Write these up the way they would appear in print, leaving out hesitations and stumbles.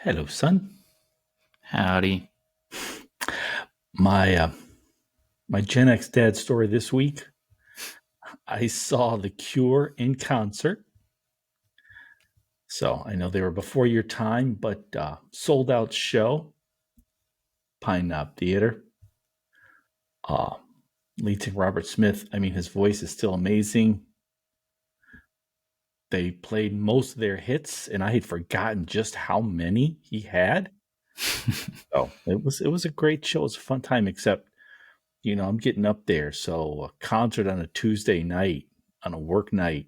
Hello, son. Howdy. My my Gen X dad story this week. I saw The Cure in concert. So I know they were before your time, but sold out show, Pine Knob Theater. Uh, Lead singer Robert Smith. I mean, his voice is still amazing. They played most of their hits, and I had forgotten just how many he had. So it was a great show. It was a fun time. Except I'm getting up there, so a concert on a Tuesday night on a work night,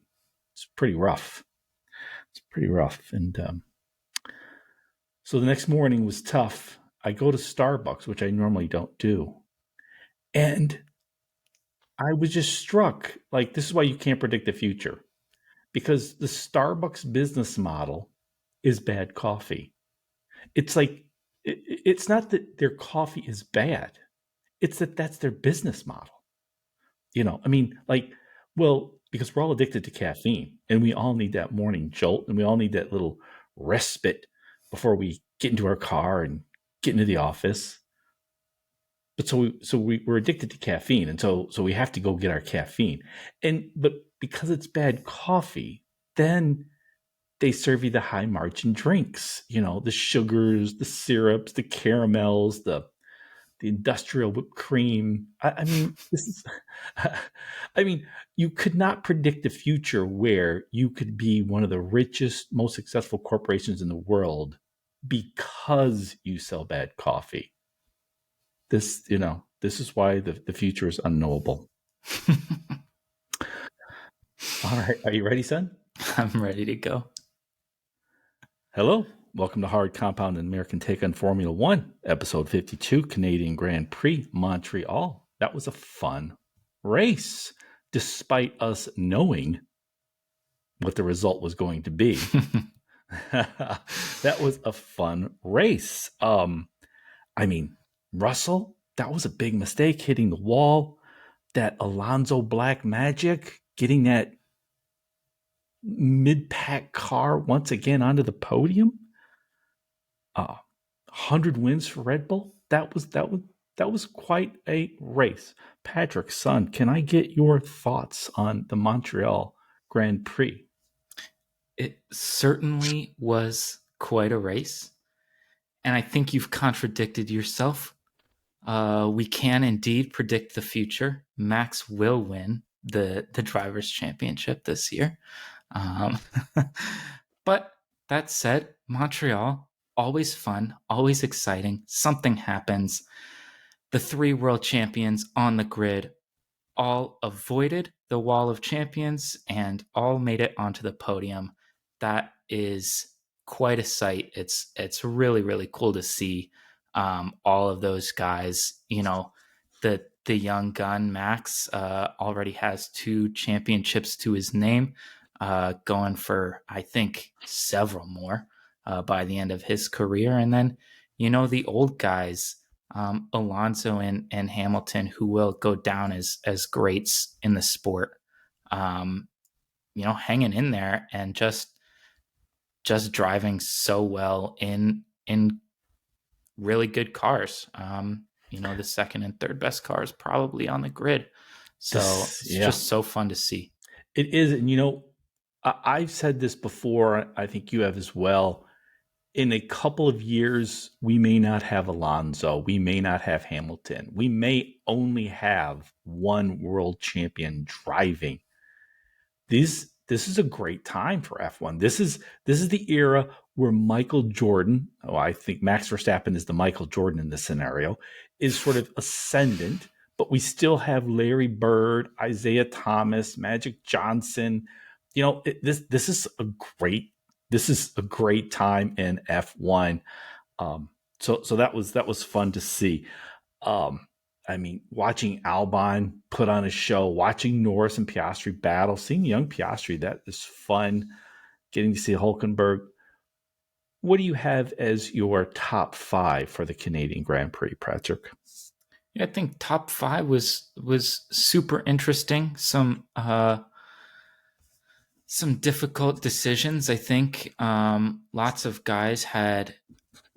it's pretty rough. It's pretty rough. And so the next morning was tough. I go to Starbucks, which I normally don't do. And I was just struck. Like, this is why you can't predict the future, because the Starbucks business model is bad coffee. It's like, it's not that their coffee is bad, it's that that's their business model. I mean, like, well, because we're all addicted to caffeine and we all need that morning jolt and we all need that little respite before we get into our car and get into the office. But we're addicted to caffeine, and so we have to go get our caffeine. But because it's bad coffee, then they serve you the high margin drinks, the sugars, the syrups, the caramels, the industrial whipped cream. I mean, this is, I mean, you could not predict the future where you could be one of the richest, most successful corporations in the world because you sell bad coffee. This is why the future is unknowable. All right. Are you ready, son? I'm ready to go. Hello. Welcome to Hard Compound, an American take on Formula One, episode 52, Canadian Grand Prix, Montreal. That was a fun race, despite us knowing what the result was going to be. That was a fun race. I mean, Russell, that was a big mistake, hitting the wall. That Alonso Black Magic, getting that mid-pack car once again onto the podium. 100 wins for Red Bull. That was quite a race. Patrick, son, can I get your thoughts on the Montreal Grand Prix? It certainly was quite a race. And I think you've contradicted yourself. We can indeed predict the future. Max will win the Drivers' Championship this year. Um, but that said, Montreal, always fun, always exciting. Something happens. The three world champions on the grid all avoided the wall of champions and all made it onto the podium. That is quite a sight. It's really really cool to see all of those guys. The young gun Max already has 2 championships to his name, going for I think several more by the end of his career. And then the old guys, Alonso and Hamilton, who will go down as greats in the sport, hanging in there and just driving so well in really good cars. The second and third best cars probably on the grid. So it's just so fun to see. It is, and I've said this before. I think you have as well. In a couple of years, we may not have Alonso. We may not have Hamilton. We may only have one world champion driving. This is a great time for F1. This is the era where Michael Jordan, I think Max Verstappen is the Michael Jordan in this scenario, is sort of ascendant, but we still have Larry Bird, Isaiah Thomas, Magic Johnson. This is a great time in F1. So that was fun to see. I mean, watching Albon put on a show, watching Norris and Piastri battle, seeing young Piastri, that is fun. Getting to see Hulkenberg. What do you have as your top 5 for the Canadian Grand Prix, Patrick? I think top 5 was super interesting. Some difficult decisions, I think. Lots of guys had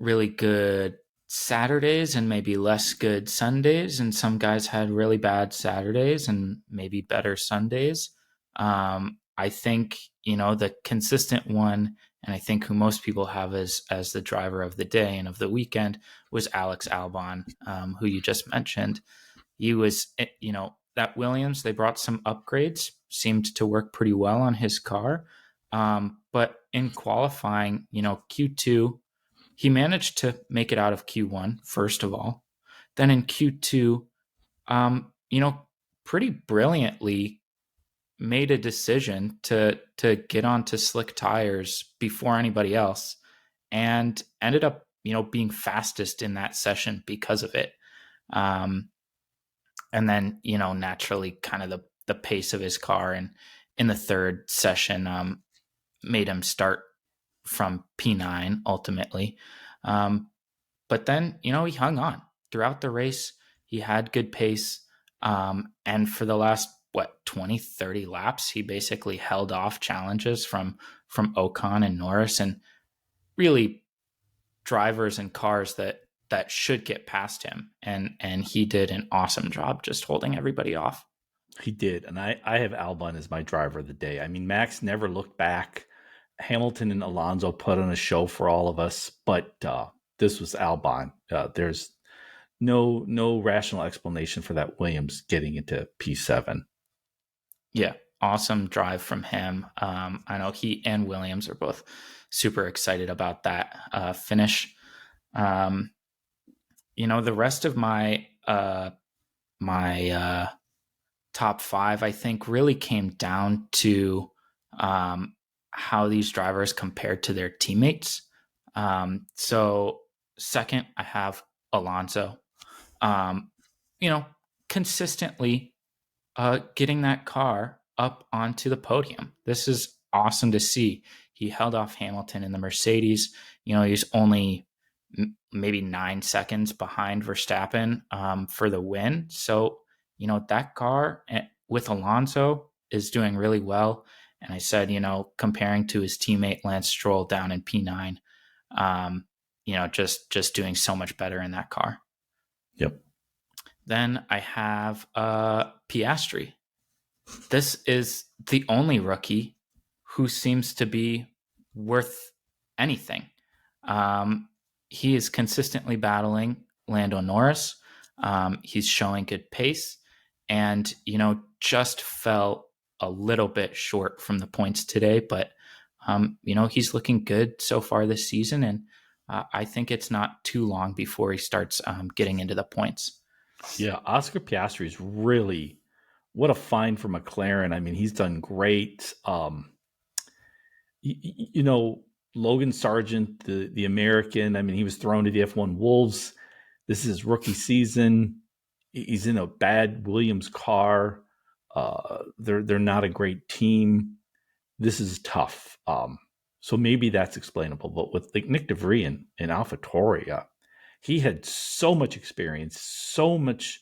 really good Saturdays and maybe less good Sundays, and some guys had really bad Saturdays and maybe better Sundays. I think, the consistent one, and I think who most people have as the driver of the day and of the weekend, was Alex Albon, who you just mentioned. He was, that Williams, they brought some upgrades, seemed to work pretty well on his car. But in qualifying, Q2, he managed to make it out of Q1, first of all. Then in Q2, pretty brilliantly made a decision to get onto slick tires before anybody else, and ended up, being fastest in that session because of it. And then, naturally kind of the pace of his car and in the third session made him start from P9 ultimately. But then, he hung on throughout the race. He had good pace. And for the last, 20, 30 laps, he basically held off challenges from Ocon and Norris, and really drivers and cars that should get past him. And he did an awesome job just holding everybody off. He did. And I have Albon as my driver of the day. I mean, Max never looked back. Hamilton and Alonso put on a show for all of us, but this was Albon. There's no rational explanation for that Williams getting into P7. Yeah, awesome drive from him. I know he and Williams are both super excited about that finish. The rest of my top five, I think, really came down to how these drivers compared to their teammates. So second, I have Alonso. Consistently getting that car up onto the podium. This is awesome to see. He held off Hamilton in the Mercedes. He's only maybe 9 seconds behind Verstappen for the win. So, that car with Alonso is doing really well. And I said, comparing to his teammate Lance Stroll down in P9, just doing so much better in that car. Yep. Then I have Piastri. This is the only rookie who seems to be worth anything. He is consistently battling Lando Norris. He's showing good pace, and just fell a little bit short from the points today. But he's looking good so far this season, and I think it's not too long before he starts getting into the points. Yeah, Oscar Piastri is really, what a find for McLaren. I mean, he's done great. Logan Sargent, the American, I mean, he was thrown to the F1 Wolves. This is his rookie season. He's in a bad Williams car. They're not a great team. This is tough. So maybe that's explainable. But with Nick DeVries and AlphaTauri, he had so much experience, so much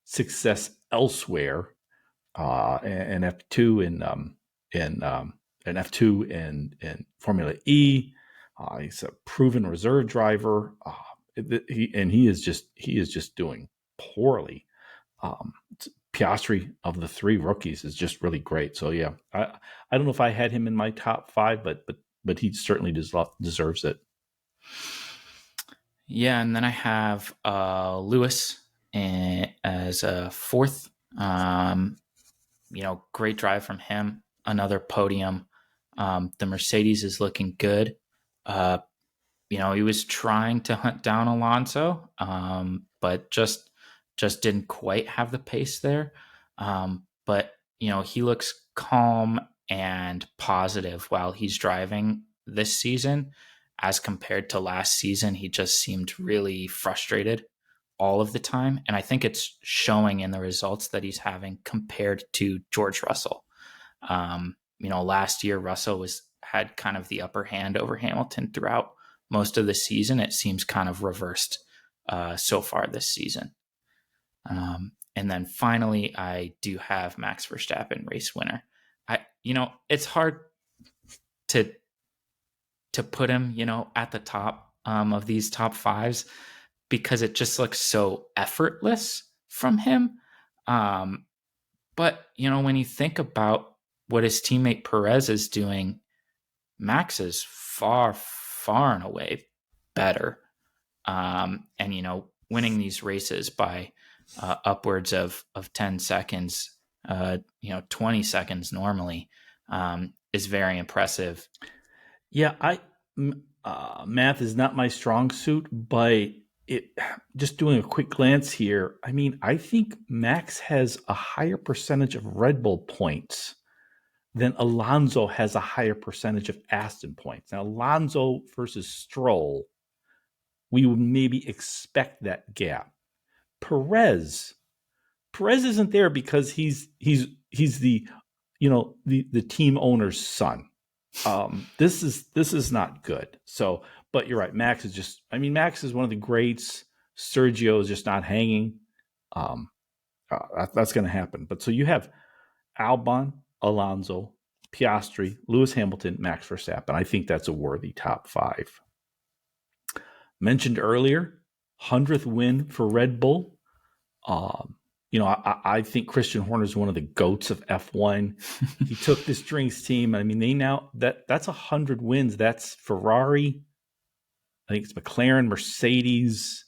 success elsewhere, and F2 and F2 and Formula E. He's a proven reserve driver, he is just doing poorly. Piastri of the three rookies is just really great. So yeah, I don't know if I had him in my top five, but he certainly deserves it. Yeah, and then I have Lewis as a fourth. Great drive from him. Another podium. The Mercedes is looking good. He was trying to hunt down Alonso, but just didn't quite have the pace there. But he looks calm and positive while he's driving this season, as compared to last season. He just seemed really frustrated all of the time. And I think it's showing in the results that he's having compared to George Russell. Last year, Russell had kind of the upper hand over Hamilton throughout most of the season. It seems kind of reversed so far this season. And then finally, I do have Max Verstappen, race winner. It's hard to put him, at the top. of these top fives because it just looks so effortless from him. But, when you think about what his teammate Perez is doing, Max is far, far and away better. And, winning these races by upwards of 10 seconds, 20 seconds normally, is very impressive. Yeah, math is not my strong suit, but just doing a quick glance here, I mean, I think Max has a higher percentage of Red Bull points than Alonso has a higher percentage of Aston points. Now, Alonso versus Stroll, we would maybe expect that gap. Perez isn't there because he's the the team owner's son. This is not good. So, but you're right. Max is one of the greats. Sergio is just not hanging. That's going to happen. But so you have Albon, Alonso, Piastri, Lewis Hamilton, Max Verstappen. I think that's a worthy top five. Mentioned earlier, 100th win for Red Bull. I think Christian Horner is one of the goats of F1. He took this drinks team. I mean, that's 100 wins. That's Ferrari. I think it's McLaren, Mercedes,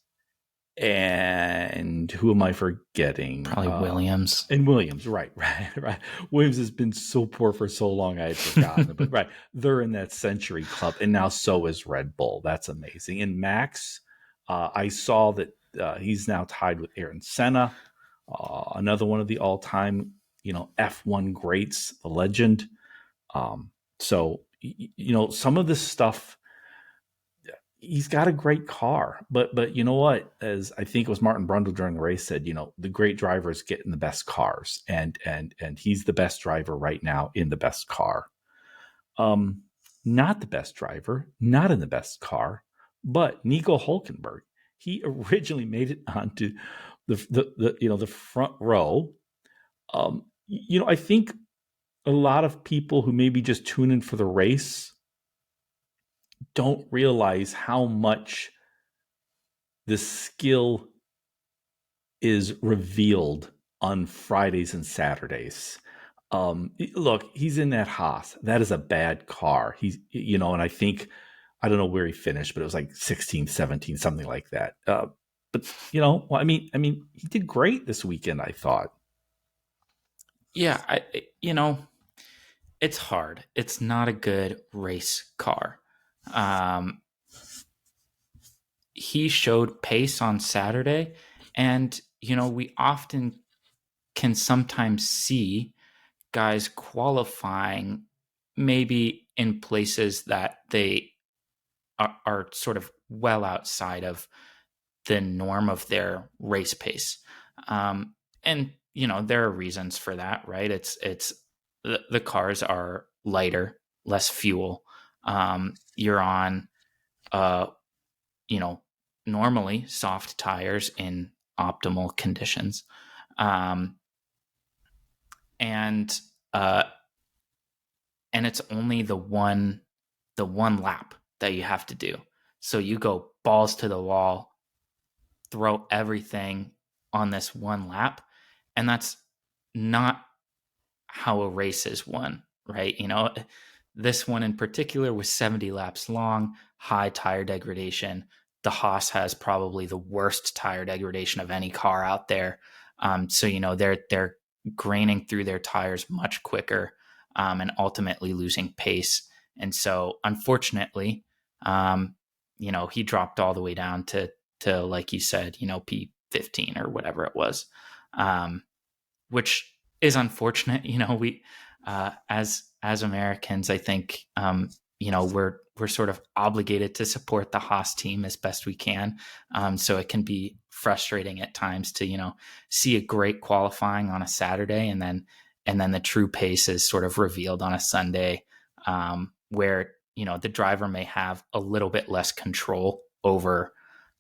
and who am I forgetting? Probably Williams. And Williams, right. Williams has been so poor for so long, I had forgotten. But right, they're in that century club, and now so is Red Bull. That's amazing. And Max, I saw that he's now tied with Ayrton Senna, another one of the all-time, F1 greats, the legend. So some of this stuff. He's got a great car, but you know what? As I think it was Martin Brundle during the race said, the great drivers get in the best cars, and he's the best driver right now in the best car. Not the best driver, not in the best car, but Nico Hülkenberg. He originally made it onto the front row. I think a lot of people who maybe just tune in for the race don't realize how much the skill is revealed on Fridays and Saturdays. Look, he's in that Haas. That is a bad car. He's, and I think, I don't know where he finished, but it was like 16, 17, something like that. But he did great this weekend, I thought. Yeah, it's hard. It's not a good race car. He showed pace on Saturday, and we often can sometimes see guys qualifying maybe in places that they are sort of well outside of the norm of their race pace. And there are reasons for that, right? It's the cars are lighter, less fuel. You're on, normally soft tires in optimal conditions. And it's only the one lap that you have to do. So you go balls to the wall, throw everything on this one lap. And that's not how a race is won, right? This one in particular was 70 laps long, high tire degradation. The Haas has probably the worst tire degradation of any car out there. So they're graining through their tires much quicker, and ultimately losing pace. And so, unfortunately, he dropped all the way down to like you said, P15 or whatever it was, which is unfortunate. We as Americans, I think, we're sort of obligated to support the Haas team as best we can. So it can be frustrating at times to, see a great qualifying on a Saturday and then the true pace is sort of revealed on a Sunday, where, the driver may have a little bit less control over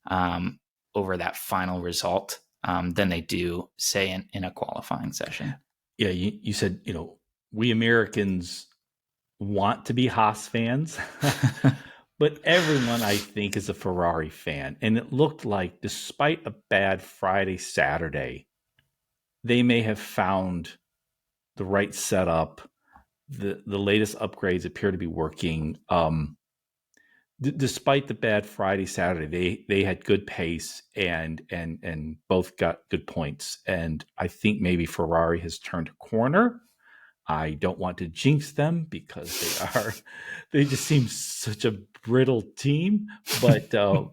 that final result than they do, say, in a qualifying session. Yeah, you said, we Americans want to be Haas fans, But everyone, I think, is a Ferrari fan. And it looked like, despite a bad Friday, Saturday, they may have found the right setup. The latest upgrades appear to be working. Despite the bad Friday, Saturday, they had good pace and both got good points. And I think maybe Ferrari has turned a corner. I don't want to jinx them because they just seem such a brittle team. But I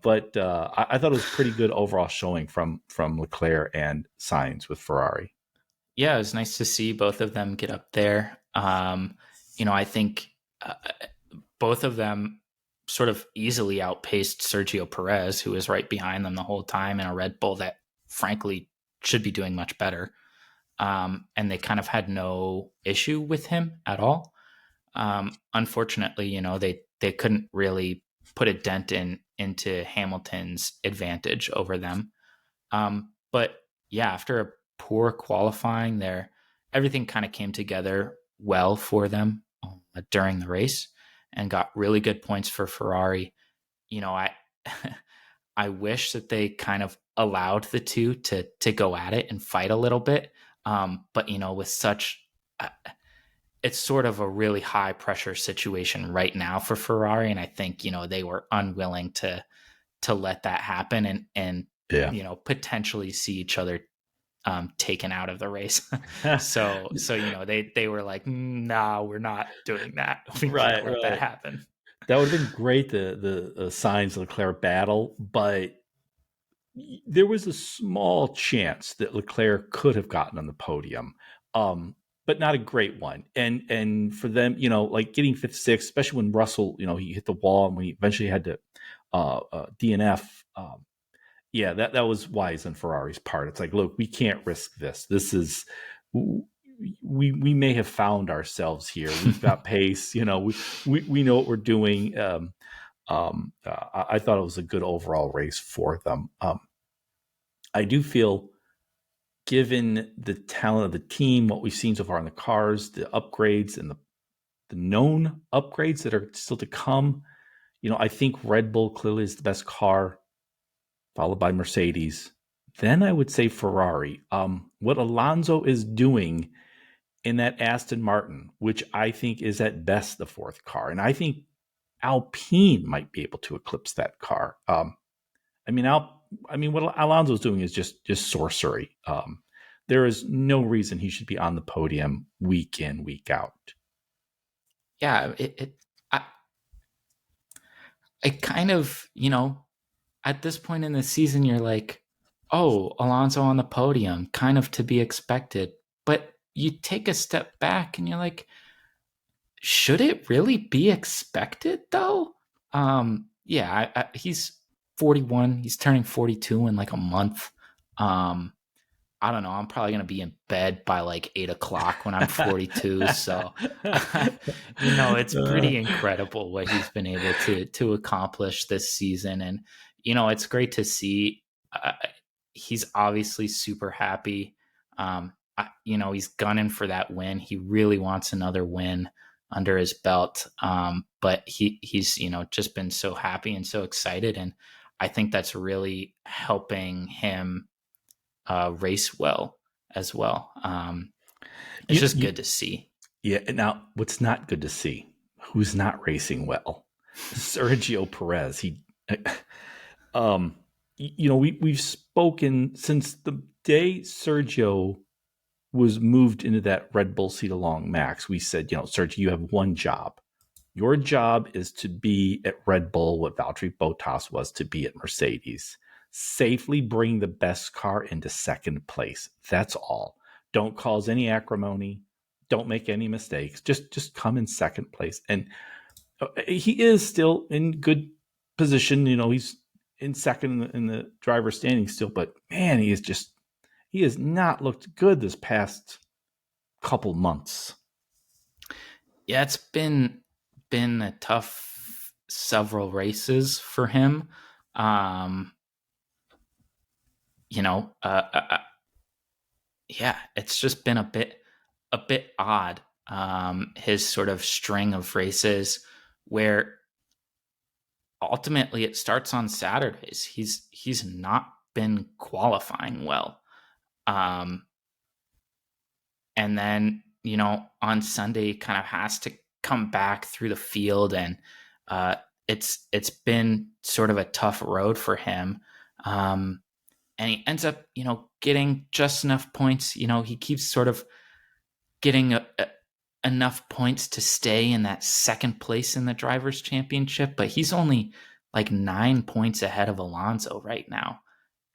thought it was pretty good overall showing from Leclerc and Sainz with Ferrari. Yeah, it was nice to see both of them get up there. I think both of them sort of easily outpaced Sergio Perez, who was right behind them the whole time in a Red Bull that, frankly, should be doing much better. And they kind of had no issue with him at all. Unfortunately, they couldn't really put a dent into Hamilton's advantage over them. But yeah, after a poor qualifying, everything kind of came together well for them during the race, and got really good points for Ferrari. I I wish that they kind of allowed the two to go at it and fight a little bit. But with such it's sort of a really high pressure situation right now for Ferrari, and I think they were unwilling to let that happen and Yeah. potentially see each other taken out of the race. So they were like, nah, we're not doing that. We can't Right, let that right. happen. That would have been great, the Sainz Leclerc battle, but there was a small chance that Leclerc could have gotten on the podium, but not a great one. And for them, like getting fifth, sixth, especially when Russell, he hit the wall and we eventually had to DNF. Yeah, that was wise on Ferrari's part. It's like, look, we can't risk this. This is we may have found ourselves here. We've got pace. We know what we're doing. I thought it was a good overall race for them. I do feel, given the talent of the team, what we've seen so far in the cars, the upgrades and the known upgrades that are still to come, I think Red Bull clearly is the best car, followed by Mercedes. Then I would say Ferrari. What Alonso is doing in that Aston Martin, which I think is at best the fourth car, and I think Alpine might be able to eclipse that car. I mean, what Alonso's doing is just sorcery. There is no reason he should be on the podium week in, week out. Yeah, I, I kind of, at this point in the season, you're like, oh, Alonso on the podium, kind of to be expected. But you take a step back and you're like, should it really be expected though? Yeah, he's 41. He's turning 42 in like a month. Um, I don't know. I'm probably going to be in bed by like 8 o'clock when I'm 42. So, it's pretty incredible what he's been able to accomplish this season. And, it's great to see. He's obviously super happy. He's gunning for that win. He really wants another win under his belt. But he's, just been so happy and so excited. And I think that's really helping him race well as well. It's you, just you, good to see. yeah. Now, what's not good to see? Who's not racing well? Sergio Perez. Um, we've spoken since the day Sergio was moved into that Red Bull seat along Max. We said, Sergio, you have one job. Your job is to be at Red Bull what Valtteri Bottas was to be at Mercedes. Safely bring the best car into second place. That's all. Don't cause any acrimony. Don't make any mistakes. Just come in second place. And he is still in good position. He's in second in the driver's standing still, but man, he has not looked good this past couple months. Yeah, it's been a tough several races for him. Um, you know, uh, uh, uh, yeah, it's just been a bit odd. His sort of string of races where ultimately it starts on Saturdays. He's not been qualifying well. Um, and then, on Sunday kind of has to come back through the field, and it's been sort of a tough road for him. And he ends up, getting just enough points. He keeps sort of getting enough points to stay in that second place in the drivers' championship, but he's only like 9 points ahead of Alonso right now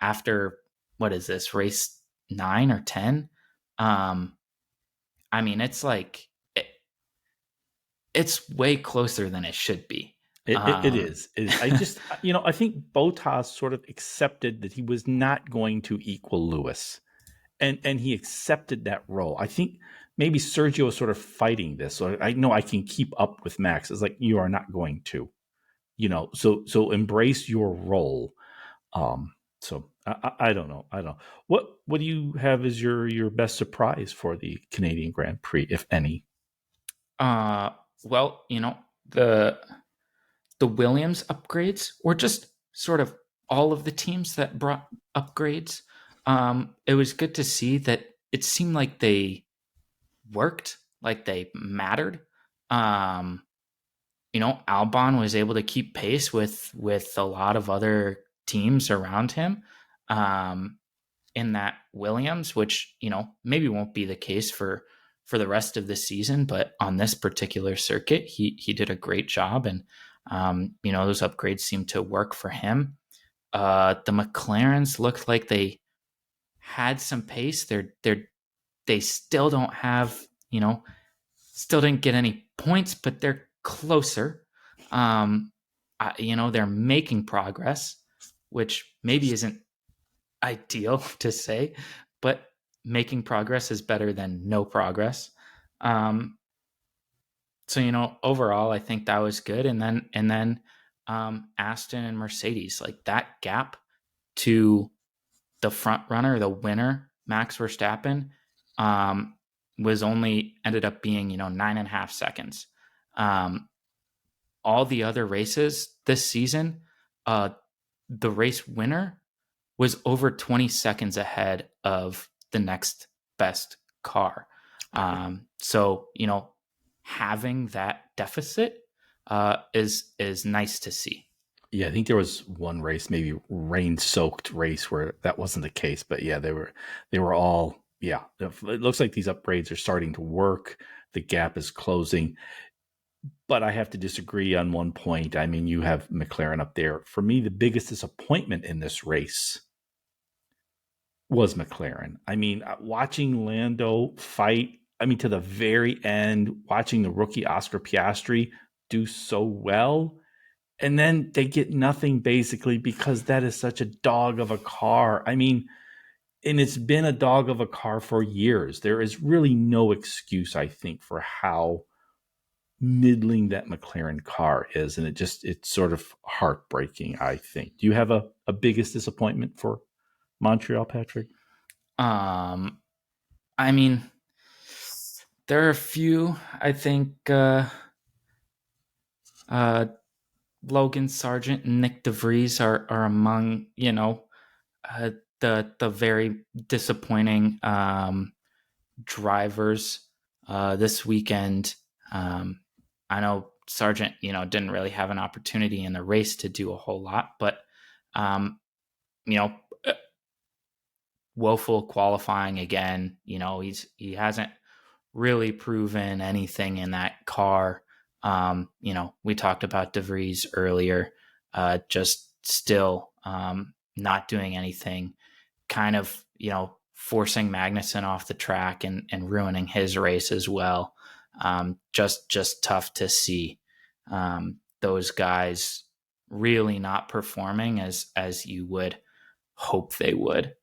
after, what is this, race 9 or 10? I mean, it's way closer than it should be. It is. It is. I just, I think Bottas sort of accepted that he was not going to equal Lewis, and he accepted that role. I think maybe Sergio was sort of fighting this. So I know I can keep up with Max. It's like, you are not going to, so embrace your role. So I don't know. I don't know. What do you have as your best surprise for the Canadian Grand Prix, if any? Well, the Williams upgrades, or just sort of all of the teams that brought upgrades. It was good to see that it seemed like they worked, like they mattered. Albon was able to keep pace with a lot of other teams around him in that Williams, which maybe won't be the case for the rest of the season, but on this particular circuit, he did a great job, and those upgrades seemed to work for him. The McLarens looked like they had some pace. They still don't have, still didn't get any points, but they're closer. They're making progress, which maybe isn't ideal to say, but making progress is better than no progress. So overall, I think that was good. And then Aston and Mercedes, like that gap to the front runner, the winner, Max Verstappen, was only ended up being 9.5 seconds. All the other races this season, the race winner was over 20 seconds ahead of the next best car. So having that deficit is nice to see. Yeah, I think there was one race, maybe rain-soaked race, where that wasn't the case. But yeah, they were all, yeah. It looks like these upgrades are starting to work. The gap is closing. But I have to disagree on one point. I mean, you have McLaren up there. For me, the biggest disappointment in this race was McLaren. I mean, watching Lando fight, I mean, to the very end, watching the rookie Oscar Piastri do so well. And then they get nothing basically because that is such a dog of a car. I mean, and it's been a dog of a car for years. There is really no excuse, I think, for how middling that McLaren car is. And it's sort of heartbreaking, I think. Do you have a biggest disappointment for Montreal, Patrick? I mean, there are a few. I think Logan Sargent and Nick DeVries are among the very disappointing drivers this weekend. I know Sargent didn't really have an opportunity in the race to do a whole lot, but woeful qualifying again. He hasn't really proven anything in that car. We talked about DeVries earlier, just still not doing anything, kind of, forcing Magnussen off the track and ruining his race as well. Just tough to see those guys really not performing as you would hope they would.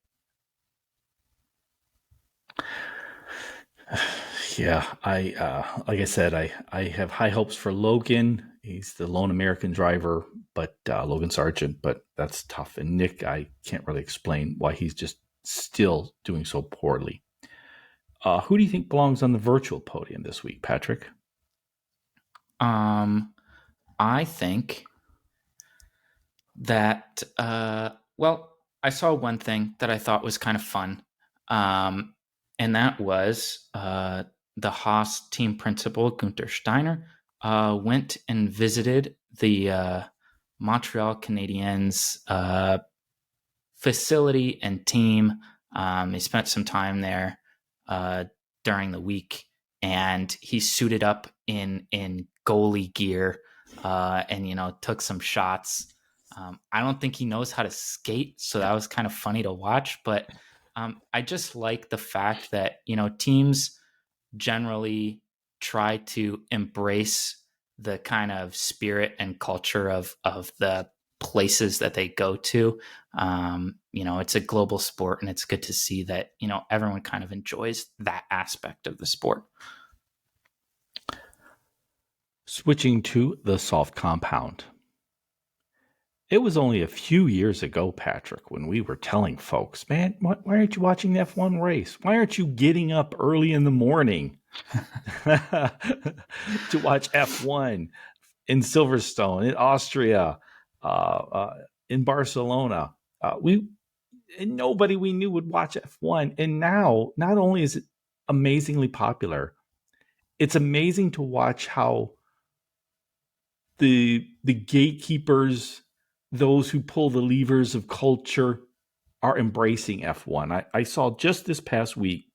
Yeah, like I said, I have high hopes for Logan. He's the lone American driver, but Logan Sargent, but that's tough. And Nick, I can't really explain why he's just still doing so poorly. Who do you think belongs on the virtual podium this week, Patrick? I think that, well, I saw one thing that I thought was kind of fun. Um, and that was the Haas team principal, Gunther Steiner, went and visited the Montreal Canadiens facility and team. He spent some time there uh, during the week, and he suited up in goalie gear, and took some shots. I don't think he knows how to skate, so that was kind of funny to watch. But I just like the fact that teams generally try to embrace the kind of spirit and culture of the places that they go to. It's a global sport, and it's good to see that everyone kind of enjoys that aspect of the sport. Switching to the soft compound. It was only a few years ago, Patrick, when we were telling folks, man, why aren't you watching the F1 race? Why aren't you getting up early in the morning to watch F1 in Silverstone, in Austria, in Barcelona? Nobody we knew would watch F1. And now, not only is it amazingly popular, it's amazing to watch how the gatekeepers, those who pull the levers of culture, are embracing F1. I saw just this past week,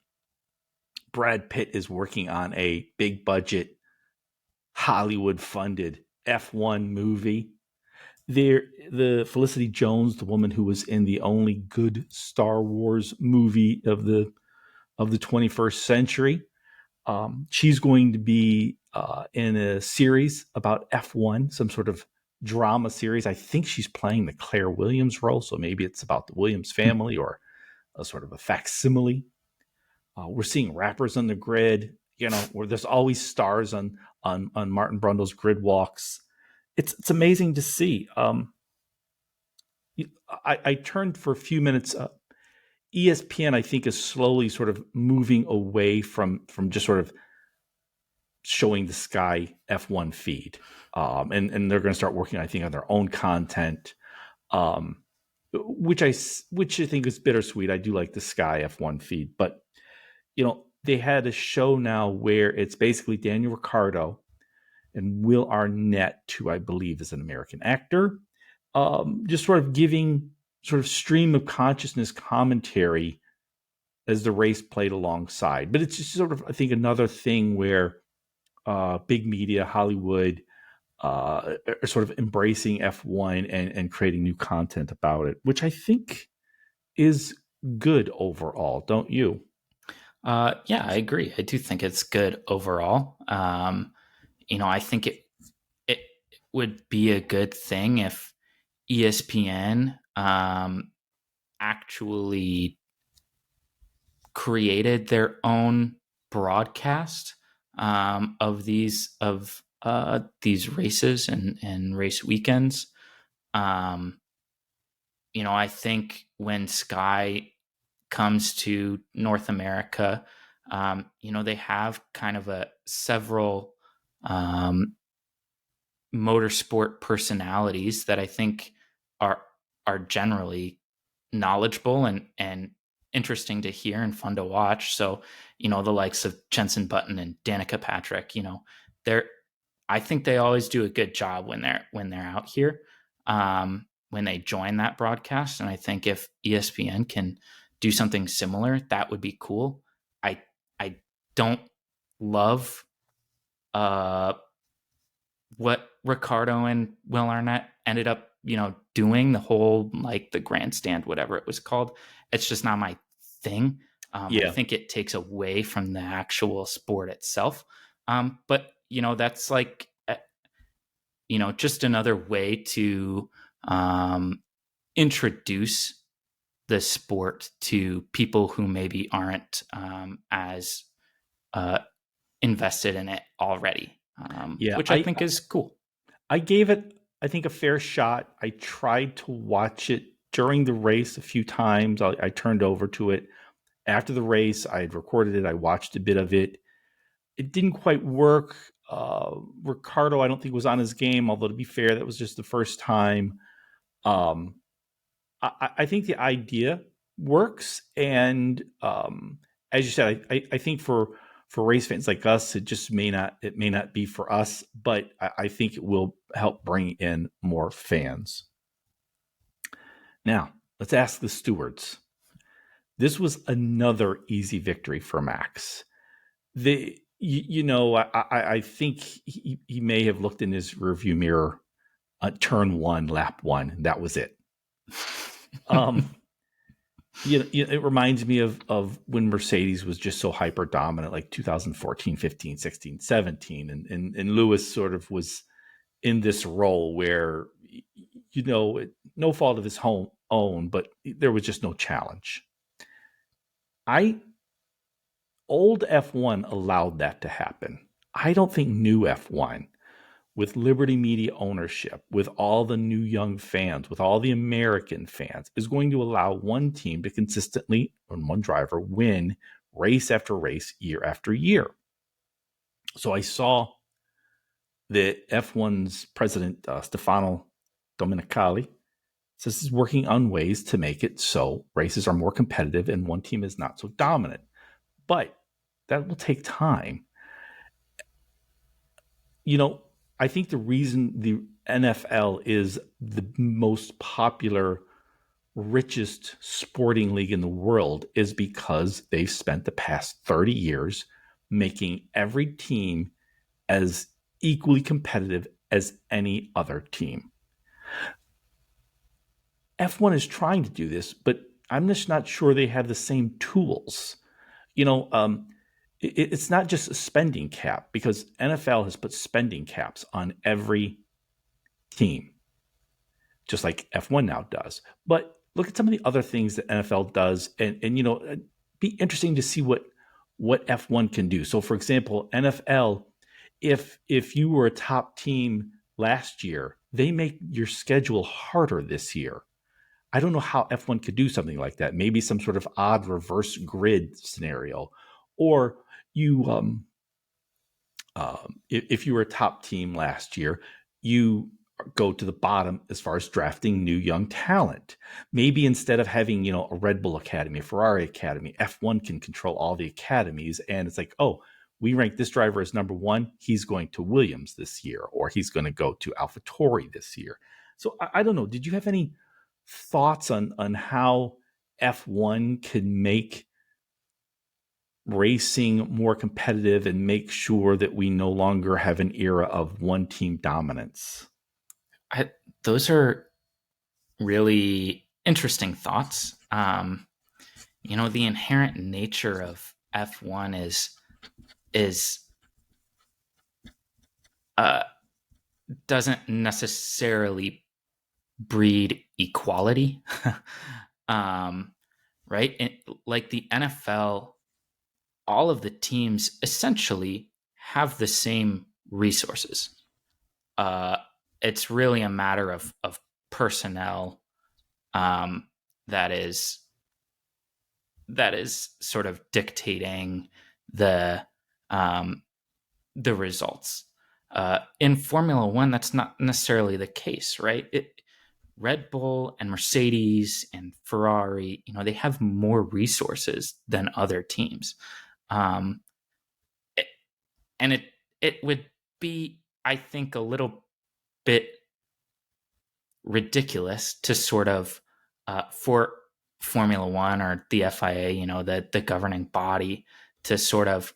Brad Pitt is working on a big budget, Hollywood funded F1 movie. The Felicity Jones, the woman who was in the only good Star Wars movie of the 21st century, she's going to be in a series about F1, some sort of drama series. I think she's playing the Claire Williams role, so maybe it's about the Williams family or a sort of a facsimile. We're seeing rappers on the grid, where there's always stars on Martin Brundle's grid walks. It's amazing to see. I turned for a few minutes. ESPN, I think, is slowly sort of moving away from just sort of showing the Sky F1 feed, and they're going to start working, I think, on their own content, which I think is bittersweet. I do like the Sky F1 feed, but they had a show now where it's basically Daniel Ricciardo and Will Arnett, who I believe is an American actor, just sort of giving sort of stream of consciousness commentary as the race played alongside. But it's just sort of, I think, another thing where big media, Hollywood, are sort of embracing F1 and creating new content about it, which I think is good overall, don't you? Yeah, I agree. I do think it's good overall. I think it would be a good thing if ESPN actually created their own broadcast of these races and race weekends. I think when Sky comes to North America, they have kind of several motorsport personalities that I think are generally knowledgeable and interesting to hear and fun to watch. So, the likes of Jensen Button and Danica Patrick, I think they always do a good job when they're out here, when they join that broadcast. And I think if ESPN can do something similar, that would be cool. I don't love what Ricciardo and Will Arnett ended up, doing, the whole, like, the grandstand, whatever it was called. It's just not my thing. I think it takes away from the actual sport itself. But that's like, just another way to introduce the sport to people who maybe aren't as invested in it already, which I think is cool. I gave it, I think, a fair shot. I tried to watch it during the race a few times. I turned over to it after the race. I had recorded it. I watched a bit of it. It didn't quite work. Ricciardo, I don't think, was on his game, although, to be fair, that was just the first time. Um, I think the idea works, and as you said, I think for race fans like us, it may not be for us, but I think it will help bring in more fans. Now, let's ask the stewards. This was another easy victory for Max. I think he may have looked in his rearview mirror, turn one, lap one, and that was it. It reminds me of when Mercedes was just so hyper dominant, like 2014, 15, 16, 17, and Lewis sort of was in this role where, no fault of his own, but there was just no challenge. Old F1 allowed that to happen. I don't think new F1, with Liberty Media ownership, with all the new young fans, with all the American fans, is going to allow one team to consistently, and one driver, win race after race, year after year. So I saw that F1's president, Stefano Domenicali, says he's working on ways to make it so races are more competitive and one team is not so dominant. But that will take time. I think the reason the NFL is the most popular, richest sporting league in the world is because they've spent the past 30 years making every team as equally competitive as any other team. F1 is trying to do this, but I'm just not sure they have the same tools. It's not just a spending cap, because NFL has put spending caps on every team, just like F1 now does. But look at some of the other things that NFL does, and it'd be interesting to see what F1 can do. So, for example, NFL, if you were a top team last year, they make your schedule harder this year. I don't know how F1 could do something like that. Maybe some sort of odd reverse grid scenario, or if you were a top team last year, you go to the bottom as far as drafting new young talent. Maybe instead of having, a Red Bull Academy, a Ferrari Academy, F1 can control all the academies. And it's like, oh, we rank this driver as number one. He's going to Williams this year, or he's going to go to AlphaTauri this year. So I don't know. Did you have any thoughts on how F1 can make racing more competitive and make sure that we no longer have an era of one team dominance? Those are really interesting thoughts. The inherent nature of F1 is doesn't necessarily breed equality. Right? Like the NFL, all of the teams essentially have the same resources. It's really a matter of personnel that is sort of dictating the results. In Formula One, that's not necessarily the case, right? Red Bull and Mercedes and Ferrari, they have more resources than other teams. And it would be, I think, a little bit ridiculous to sort of for Formula One or the FIA, the governing body, to sort of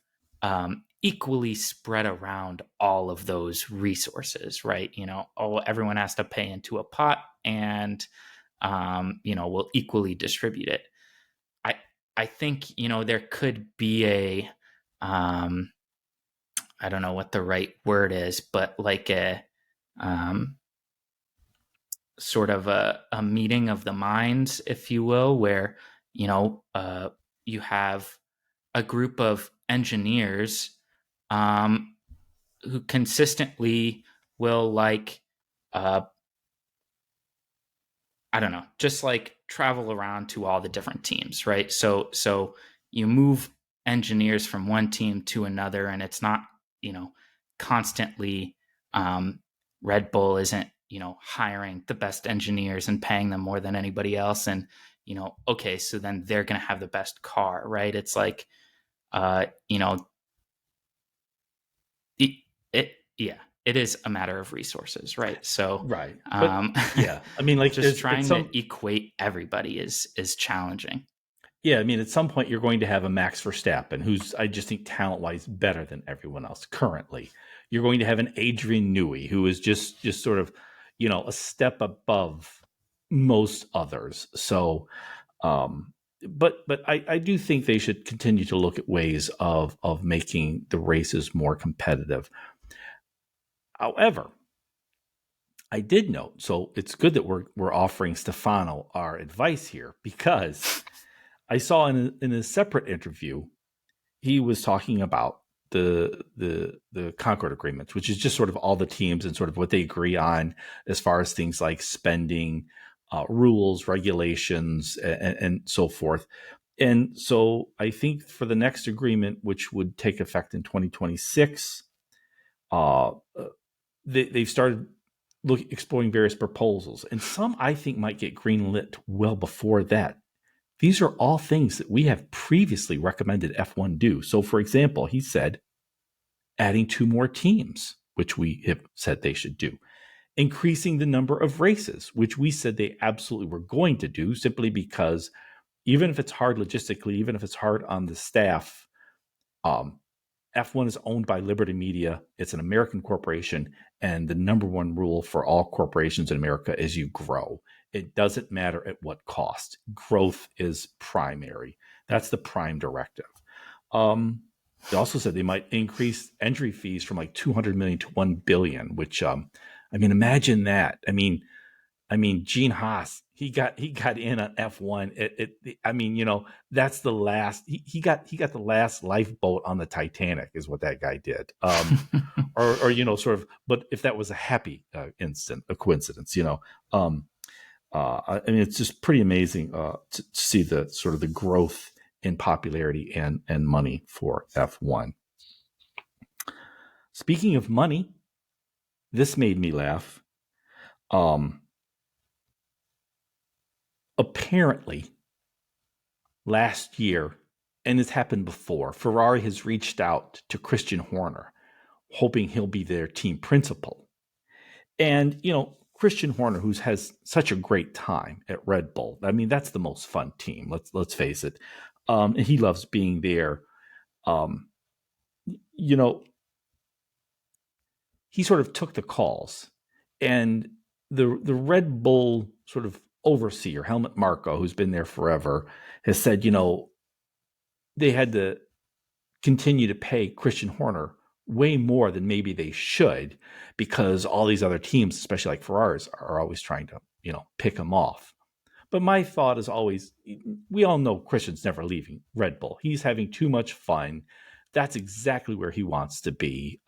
equally spread around all of those resources, right? Everyone has to pay into a pot, and we'll equally distribute it. I think there could be a I don't know what the right word is, but like a sort of a meeting of the minds, if you will, where you have a group of engineers who consistently will I don't know, just like travel around to all the different teams, right? So you move engineers from one team to another, and it's not, constantly Red Bull isn't hiring the best engineers and paying them more than anybody else. And, okay, so then they're going to have the best car, right? It's like, it, yeah, it is a matter of resources, right? So, Right. But yeah, I mean, like just at trying to some equate everybody is challenging. yeah, I mean, at some point you're going to have a Max Verstappen, who's I just think talent wise better than everyone else currently. You're going to have an Adrian Newey, who is just sort of, a step above most others. So, um, but I do think they should continue to look at ways of making the races more competitive. However, I did note, so it's good that we're offering Stefano our advice here because I saw in a separate interview he was talking about the Concord agreements, which is just sort of all the teams and sort of what they agree on as far as things like spending, rules, regulations, and so forth. And so I think for the next agreement, which would take effect in 2026, uh, they've started exploring various proposals, and some I think might get greenlit well before that. These are all things that we have previously recommended F1 do. So, for example, he said adding 2 more teams, which we have said they should do, increasing the number of races, which we said they absolutely were going to do, simply because even if it's hard logistically, even if it's hard on the staff, um, F1 is owned by Liberty Media. It's an American corporation. And the number one rule for all corporations in America is you grow. It doesn't matter at what cost. Growth is primary. That's the prime directive. They also said they might increase entry fees from like 200 million to 1 billion, which, I mean, imagine that. I mean, Gene Haas, he got in on F1. I mean, that's the last. He got the last lifeboat on the Titanic, is what that guy did. Or sort of. But if that was a happy a coincidence, I mean, it's just pretty amazing to see the sort of the growth in popularity and money for F1. Speaking of money, this made me laugh. Apparently, last year, and it's happened before, Ferrari has reached out to Christian Horner, hoping he'll be their team principal. And, Christian Horner, who has such a great time at Red Bull. I mean, that's the most fun team. Let's face it. And he loves being there. You know, he sort of took the calls, and the Red Bull sort of overseer, Helmut Marko, who's been there forever, has said, they had to continue to pay Christian Horner way more than maybe they should, because all these other teams, especially like Ferraris, are always trying to, pick him off. But my thought is always, we all know Christian's never leaving Red Bull. He's having too much fun. That's exactly where he wants to be.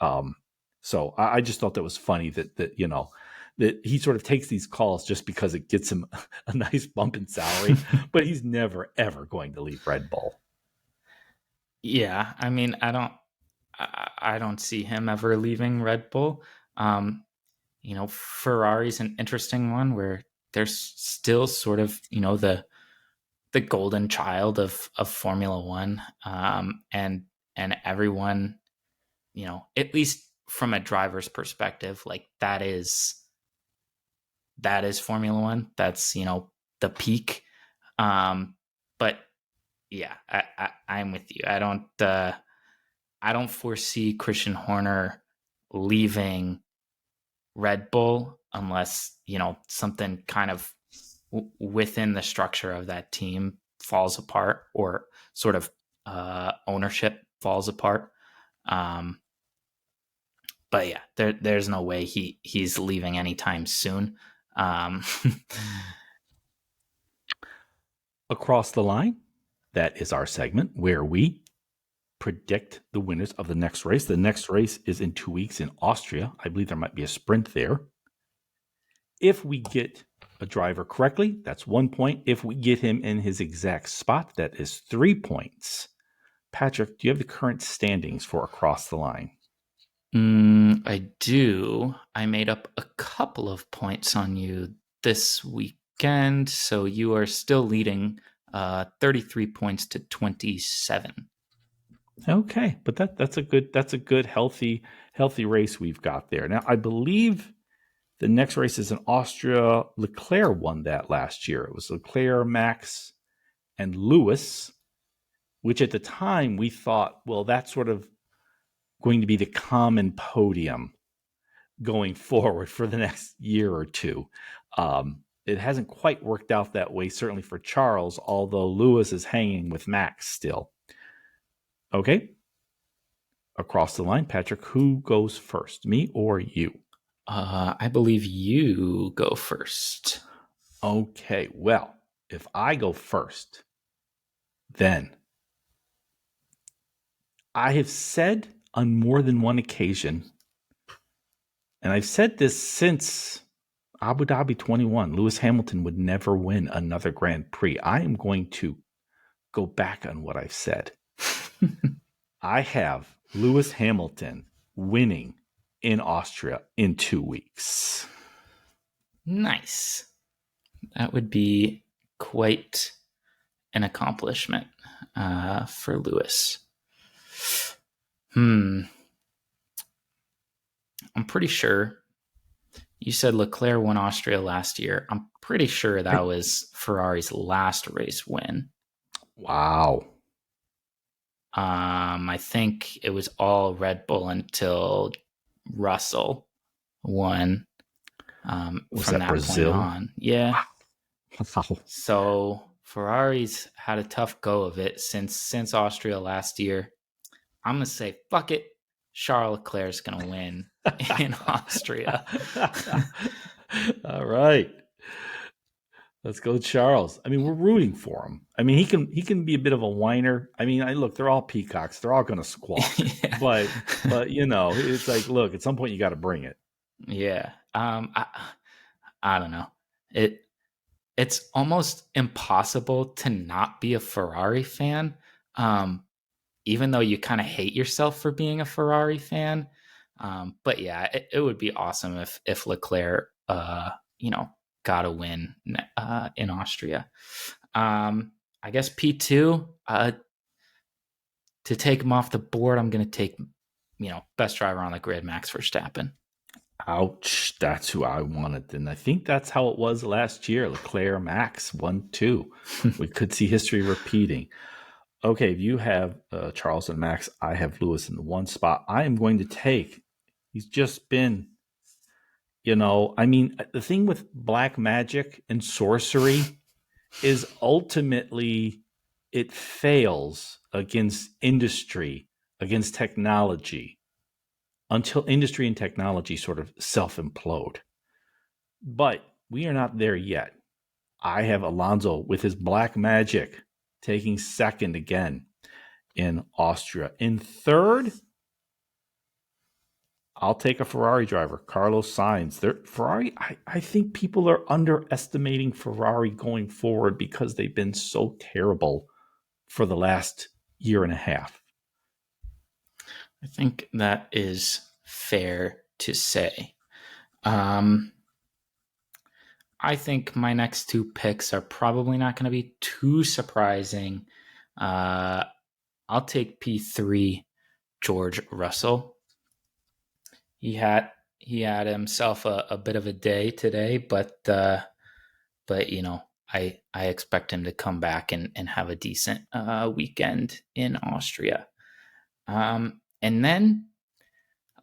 So I just thought that was funny that that he sort of takes these calls just because it gets him a nice bump in salary, but he's never, ever going to leave Red Bull. Yeah, I mean, I don't see him ever leaving Red Bull. Ferrari's an interesting one where they're still sort of, the golden child of Formula One, and everyone, at least from a driver's perspective, like that is Formula One. That's the peak. But yeah, I'm with you. I don't foresee Christian Horner leaving Red Bull unless something kind of within the structure of that team falls apart, or sort of ownership falls apart. But yeah, there's no way he's leaving anytime soon. Across the line, that is our segment where we predict the winners of the next race. The next race is in 2 weeks in Austria. I believe there might be a sprint there. If we get a driver correctly, that's 1 point. If we get him in his exact spot, that is 3 points. Patrick, do you have the current standings for Across the Line? I do. I made up a couple of points on you this weekend, so you are still leading 33 points to 27. Okay, but that's a good healthy race we've got there. Now I believe the next race is in Austria. Leclerc won that last year. It was Leclerc, Max, and Lewis, which at the time we thought, well, that's sort of going to be the common podium going forward for the next year or two. It hasn't quite worked out that way, certainly for Charles, although Lewis is hanging with Max still. Okay. Across the line, Patrick, who goes first, me or you? I believe you go first. Okay, well, if I go first, then I have said on more than one occasion, and I've said this since Abu Dhabi 21, Lewis Hamilton would never win another Grand Prix. I am going to go back on what I've said. I have Lewis Hamilton winning in Austria in 2 weeks. Nice. That would be quite an accomplishment for Lewis. I'm pretty sure you said Leclerc won Austria last year. I'm pretty sure that was Ferrari's last race win. Wow. I think it was all Red Bull until Russell won. Was from that Brazil? point on. Yeah. Wow. So Ferrari's had a tough go of it since Austria last year. I'm gonna say fuck it. Charles Leclerc's gonna win in Austria. All right. Let's go, Charles. I mean, we're rooting for him. I mean, he can be a bit of a whiner. I mean, look, they're all peacocks. They're all going to squawk. Yeah. But you know, it's like, look, at some point you got to bring it. Yeah. I don't know. It's almost impossible to not be a Ferrari fan. Even though you kind of hate yourself for being a Ferrari fan. But yeah, it would be awesome if Leclerc, got a win in Austria. I guess P2, to take him off the board, I'm going to take, best driver on the grid, Max Verstappen. Ouch. That's who I wanted. And I think that's how it was last year. Leclerc, Max, 1-2. We could see history repeating. Okay, if you have Charles and Max, I have Lewis in the one spot. I am going to take, he's just been, the thing with black magic and sorcery is ultimately it fails against industry, against technology, until industry and technology sort of self-implode. But we are not there yet. I have Alonso with his black magic taking second again in Austria. In third, I'll take a Ferrari driver, Carlos Sainz. Ferrari, I think people are underestimating Ferrari going forward because they've been so terrible for the last year and a half. I think that is fair to say. I think my next two picks are probably not going to be too surprising. I'll take P3, George Russell. He had himself a bit of a day today, but I expect him to come back and have a decent weekend in Austria. And then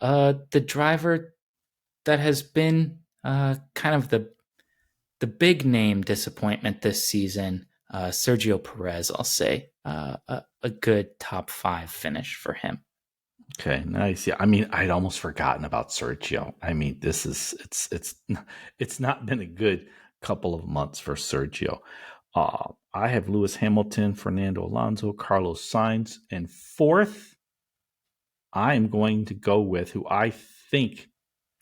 the driver that has been kind of the big name disappointment this season, Sergio Perez, I'll say. A good top 5 finish for him. Okay, nice. Yeah, I mean, I'd almost forgotten about Sergio. I mean, it's not been a good couple of months for Sergio. I have Lewis Hamilton, Fernando Alonso, Carlos Sainz, and fourth, I am going to go with who I think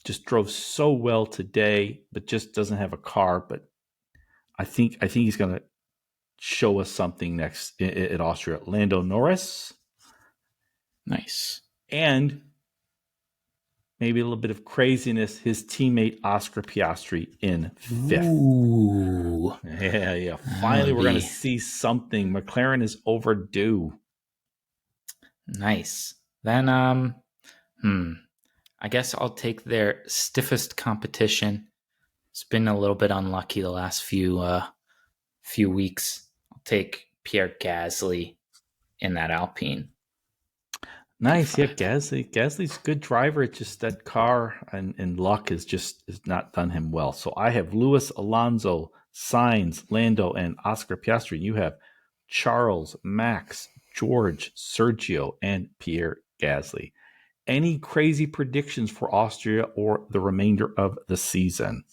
just drove so well today, but just doesn't have a car. But I think he's going to show us something next at Austria. Lando Norris. Nice. And maybe a little bit of craziness, his teammate Oscar Piastri in 5th. Ooh. Yeah. That Finally, would we're going to be see something. McLaren is overdue. nice. Then, I guess I'll take their stiffest competition. It's been a little bit unlucky the last few weeks. I'll take Pierre Gasly in that Alpine Nice. Yeah, P5. Gasly's a good driver. It's just that car and luck has not done him well. So I have Lewis, Alonso, Sainz, Lando, and Oscar Piastri. You have Charles, Max, George, Sergio, and Pierre Gasly. Any crazy predictions for Austria or the remainder of the season?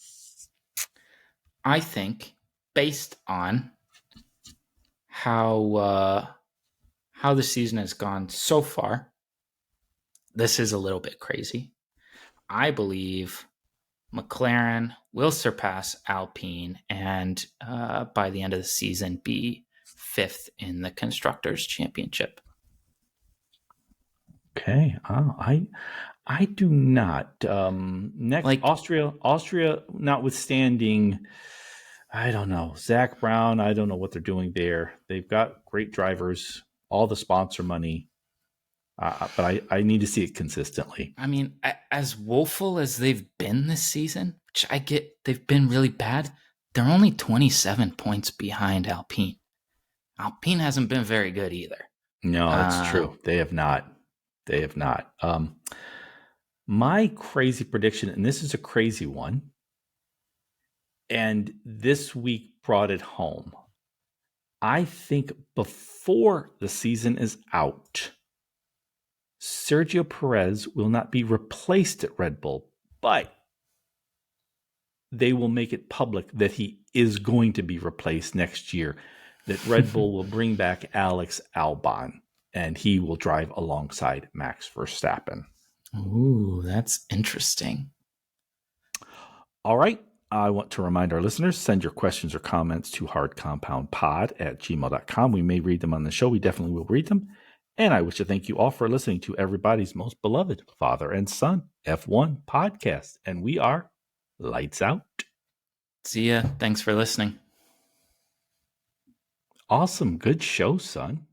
I think, based on how the season has gone so far, this is a little bit crazy. I believe McLaren will surpass Alpine and by the end of the season be 5th in the Constructors' Championship. Okay. I do not. Next, Like, Austria, notwithstanding, I don't know. Zach Brown, I don't know what they're doing there. They've got great drivers, all the sponsor money, but I need to see it consistently. I mean, as woeful as they've been this season, which I get, they've been really bad. They're only 27 points behind Alpine. Alpine hasn't been very good either. No, it's Uh, true. They have not. They have not. My crazy prediction, and this is a crazy one, and this week brought it home. I think before the season is out, Sergio Perez will not be replaced at Red Bull, but they will make it public that he is going to be replaced next year, that Red Bull will bring back Alex Albon, and he will drive alongside Max Verstappen. Ooh, that's interesting. All right. I want to remind our listeners, send your questions or comments to hardcompoundpod@gmail.com. We may read them on the show. We definitely will read them. And I wish to thank you all for listening to everybody's most beloved father and son F1 podcast. And we are lights out. See ya. Thanks for listening. Awesome. Good show, son.